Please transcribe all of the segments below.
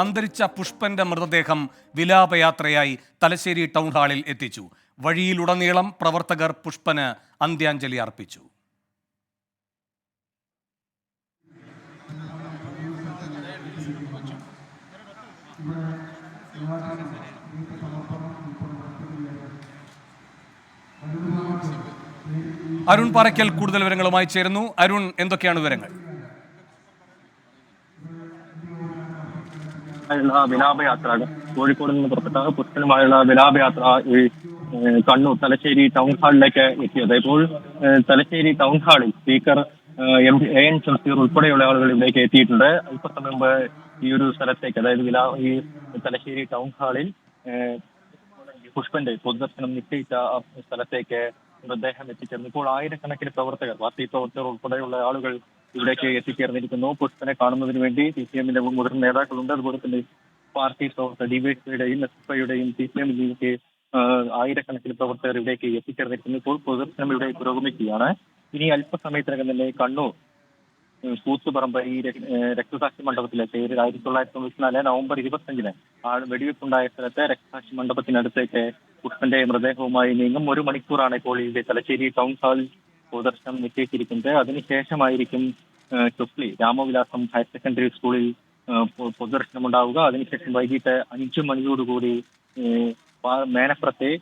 അന്തരിച്ച പുഷ്പന്റെ മൃതദേഹം വിലാപയാത്രയായി തലശ്ശേരി ടൗൺ ഹാളിൽ എത്തിച്ചു. വഴിയിലുടനീളം പ്രവർത്തകർ പുഷ്പന് അന്ത്യാഞ്ജലി അർപ്പിച്ചു. അരുൺ പാറയ്ക്കൽ കൂടുതൽ വിവരങ്ങളുമായി ചേരുന്നു. അരുൺ, എന്തൊക്കെയാണ് വിവരങ്ങൾ? വിലാപയാത്ര കോഴിക്കോട് നിന്ന് പുറപ്പെട്ട പുഷ്പനുമായുള്ള വിലാപയാത്ര കണ്ണൂർ തലശ്ശേരി ടൗൺ ഹാളിലേക്ക് എത്തിയത്. ഇപ്പോൾ തലശ്ശേരി ടൗൺ ഹാളിൽ സ്പീക്കർ AN ഷംസീർ ഉൾപ്പെടെയുള്ള ആളുകൾ ഇവിടേക്ക് എത്തിയിട്ടുണ്ട്. അല്പസമയം മുമ്പ് ഈ ഒരു സ്ഥലത്തേക്ക്, അതായത് ഈ തലശ്ശേരി ടൗൺ ഹാളിൽ പുഷ്പന്റെ പൊതുദർശനം നിശ്ചയിച്ച സ്ഥലത്തേക്ക് മൃതദേഹം എത്തിച്ചേർന്നു. ഇപ്പോൾ ആയിരക്കണക്കിന് പ്രവർത്തകർ, പാർട്ടി പ്രവർത്തകർ ഉൾപ്പെടെയുള്ള ആളുകൾ ഇവിടേക്ക് എത്തിച്ചേർന്നിരിക്കുന്നു. പുഷ്പനെ കാണുന്നതിന് വേണ്ടി CPM-ന്റെ മുതിർന്ന നേതാക്കളുണ്ട്. അതുപോലെ തന്നെ പാർട്ടി പ്രവർത്തകർ, DYFI-യുടെയും SFI-യുടെയും CPM-ലേക്ക് ആയിരക്കണക്കിന് പ്രവർത്തകർ ഇവിടേക്ക് എത്തിച്ചേർന്നിരിക്കുന്നു. ഇപ്പോൾ പൊതുദർശനം ഇവിടെ പുരോഗമിക്കുകയാണ്. ഇനി അല്പസമയത്തിനകം തന്നെ കണ്ണൂർ കൂത്തുപറമ്പ് ഈ രക്തസാക്ഷി മണ്ഡപത്തിലേക്ക് 1994 നവംബർ 25-ന് വെടിവെപ്പുണ്ടായ സ്ഥലത്ത് രക്തസാക്ഷി മണ്ഡപത്തിനടുത്തേക്ക് പുഷ്പന്റെ മൃതദേഹവുമായി നീങ്ങും. 1 മണിക്കൂറാണ് ഇപ്പോൾ ഇവിടെ തലശ്ശേരി ടൗൺ ഹാളിൽ പൊതുദർശനം നിശ്ചയിച്ചിരിക്കുന്നത്. അതിനുശേഷമായിരിക്കും ചൊക്ലി രാമവിലാസം ഹയർ സെക്കൻഡറി സ്കൂളിൽ പൊതുദർശനം ഉണ്ടാവുക. അതിനുശേഷം വൈകിട്ട് 5 മണിയോടുകൂടി മേനപ്പുറത്തെ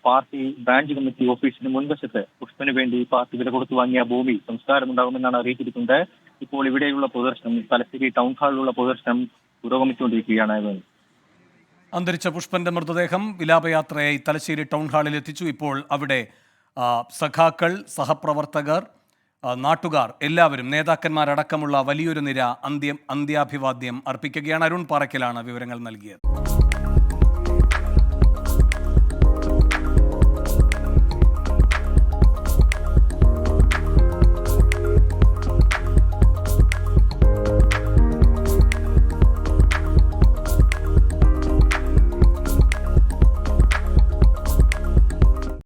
പാർട്ടി ബ്രാഞ്ച് കമ്മിറ്റി ഓഫീസിന് മുൻവശത്ത് പുഷ്പന് വേണ്ടി പാർട്ടി വില കൊടുത്തു വാങ്ങിയ ഭൂമി സംസ്കാരമുണ്ടാകുമെന്നാണ് അറിയിച്ചിരിക്കുന്നത്. ഇപ്പോൾ ഇവിടെയുള്ള പൊതുദർശനം, തലശ്ശേരി ടൗൺ ഹാളിലുള്ള പൊതുദർശനം പുരോഗമിച്ചുകൊണ്ടിരിക്കുകയാണ്. അന്തരിച്ച പുഷ്പന്റെ മൃതദേഹം വിലാപയാത്രയായി തലശ്ശേരി ടൗൺ ഹാളിൽ എത്തിച്ചു. ഇപ്പോൾ അവിടെ സഖാക്കൾ, സഹപ്രവർത്തകർ, നാട്ടുകാർ എല്ലാവരും, നേതാക്കന്മാരടക്കമുള്ള വലിയൊരു നിര അന്ത്യാഭിവാദ്യം അർപ്പിക്കുകയാണ്. അരുൺ പാറയ്ക്കലാണ് വിവരങ്ങൾ നൽകിയത്.